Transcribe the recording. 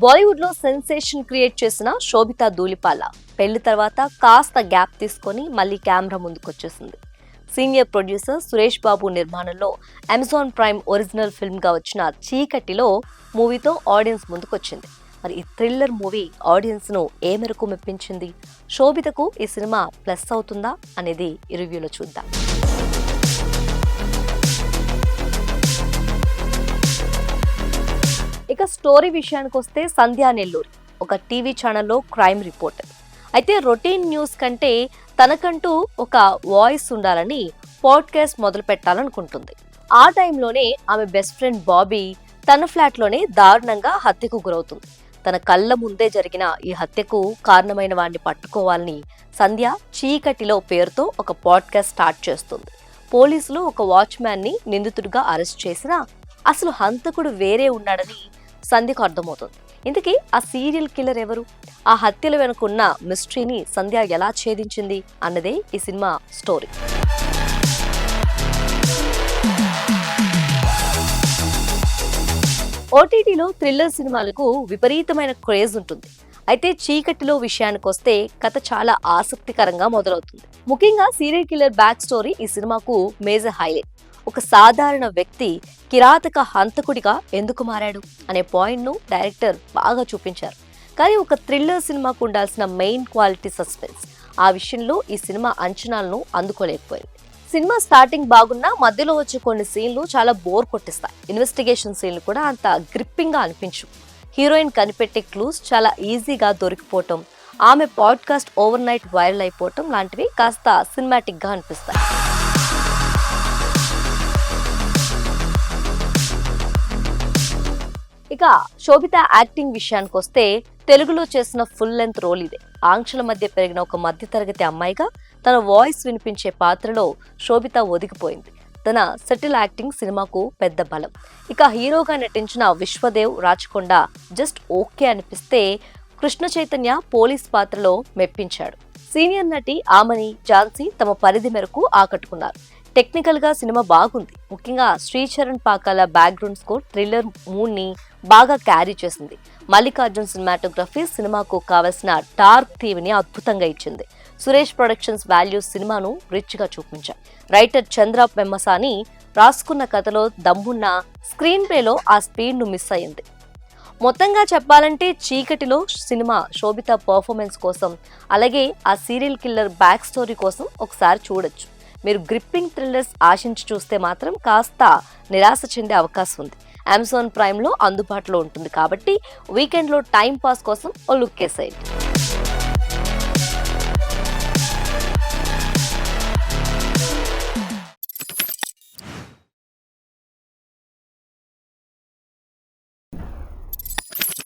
బాలీవుడ్ లో sensation create చేసిన శోభితా ధూళిపాల పెళ్లి తర్వాత కాస్త గ్యాప్ తీసుకొని మళ్ళీ camera ముందుకొచ్చేసింది. Senior producer Suresh Babu నిర్మాణంలో అమెజాన్ ప్రైమ్ ఒరిజినల్ ఫిల్మ్ గా వచ్చిన చీకటిలో మూవీతో ఆడియన్స్ ముందుకొచ్చింది. మరి ఈ థ్రిల్లర్ మూవీ ఆడియన్స్ ను ఏ మేరకు మెప్పించింది, శోభితకు ఈ సినిమా ప్లస్ అవుతుందా అనేది ఈ రివ్యూలో చూద్దాం. ఇక స్టోరీ విషయానికి వస్తే సంధ్యా నెల్లూరి ఒక టీవీ ఛానల్లో క్రైమ్ రిపోర్టర్. అయితే రొటీన్ న్యూస్ కంటే తనకంటూ ఒక వాయిస్ ఉండాలని పాడ్కాస్ట్ మొదలు పెట్టాలనుకుంటుంది. ఆ టైంలోనే ఆమె బెస్ట్ ఫ్రెండ్ బాబీ తన ఫ్లాట్లోనే దారుణంగా హత్యకు గురవుతుంది. తన కళ్ళ ముందే జరిగిన ఈ హత్యకు కారణమైన వాడిని పట్టుకోవాలని సంధ్య చీకటిలో పేరుతో ఒక పాడ్కాస్ట్ స్టార్ట్ చేస్తుంది. పోలీసులు ఒక వాచ్మ్యాన్ ని నిందితుడిగా అరెస్ట్ చేసినా అసలు హంతకుడు వేరే ఉన్నాడని సంధ్యకు అర్థమవుతుంది. ఇంతకీ ఆ సీరియల్ కిల్లర్ ఎవరు, ఆ హత్యల వెనుకున్న మిస్టరీని సంధ్య ఎలా ఛేదించింది అన్నదే ఈ సినిమా స్టోరీ. ఓటీటీలో థ్రిల్లర్ సినిమాలకు విపరీతమైన క్రేజ్ ఉంటుంది. అయితే చీకటిలో విషయానికి వస్తే కథ చాలా ఆసక్తికరంగా మొదలవుతుంది. ముఖ్యంగా సీరియల్ కిల్లర్ బ్యాక్ స్టోరీ ఈ సినిమాకు మేజర్ హైలైట్. ఒక సాధారణ వ్యక్తి కిరాతక హంతకుడిగా ఎందుకు మారాడు అనే పాయింట్ ను డైరెక్టర్ బాగా చూపించారు. కానీ ఒక థ్రిల్లర్ సినిమాకు ఉండాల్సిన మెయిన్ క్వాలిటీ సస్పెన్స్, ఆ విషయంలో ఈ సినిమా అంచనాలను అందుకోలేకపోయింది. సినిమా స్టార్టింగ్ బాగున్నా మధ్యలో వచ్చే కొన్ని సీన్లు చాలా బోర్ కొట్టిస్తాయి. ఇన్వెస్టిగేషన్ సీన్లు కూడా అంత గ్రిప్పింగ్ గా అనిపించు. హీరోయిన్ కనిపెట్టే క్లూస్ చాలా ఈజీగా దొరికిపోవటం, ఆమె పాడ్కాస్ట్ ఓవర్ నైట్ వైరల్ అయిపోవటం లాంటివి కాస్త సినిమాటిక్ గా అనిపిస్తాయి. ఇక శోభిత యాక్టింగ్ విషయానికి వస్తే తెలుగులో చేసిన ఫుల్ లెంత్ రోల్ ఇదే. ఆంక్షల మధ్య పెరిగిన ఒక మధ్యతరగతి అమ్మాయిగా తన వాయిస్ వినిపించే పాత్రలో శోభిత ఒదిగిపోయింది. తన సెటిల్ యాక్టింగ్ సినిమాకు పెద్ద బలం. ఇక హీరోగా నటించిన విశ్వదేవ్ రాచకొండ జస్ట్ ఓకే అనిపిస్తే, కృష్ణ చైతన్య పోలీస్ పాత్రలో మెప్పించాడు. సీనియర్ నటి ఆమని, ఝాన్సీ తమ పరిధి మేరకు ఆకట్టుకున్నారు. టెక్నికల్ గా సినిమా బాగుంది. ముఖ్యంగా Sricharan Pakala background score thriller mood ని బాగా క్యారీ చేసింది. మల్లికార్జున్ సినిమాటోగ్రఫీ సినిమాకు కావలసిన డార్క్ థీమ్ ని అద్భుతంగా ఇచ్చింది. సురేష్ ప్రొడక్షన్స్ వాల్యూస్ సినిమాను రిచ్ గా చూపించాయి. రైటర్ చంద్ర పెమ్మసాని రాసుకున్న కథలో దమ్మున్న స్క్రీన్ ప్లేలో ఆ స్పీడ్ ను మిస్ అయ్యింది. మొత్తంగా చెప్పాలంటే చీకటిలో సినిమా శోభిత పర్ఫార్మెన్స్ కోసం, అలాగే ఆ సీరియల్ కిల్లర్ బ్యాక్ స్టోరీ కోసం ఒకసారి చూడొచ్చు. మీరు గ్రిప్పింగ్ థ్రిల్లర్స్ ఆశించి చూస్తే మాత్రం కాస్త నిరాశ చెందే అవకాశం ఉంది. అమెజాన్ ప్రైమ్ లో అందుబాటులో ఉంటుంది కాబట్టి వీకెండ్ లో టైం పాస్ కోసం ఓ లుక్ వేసేయండి.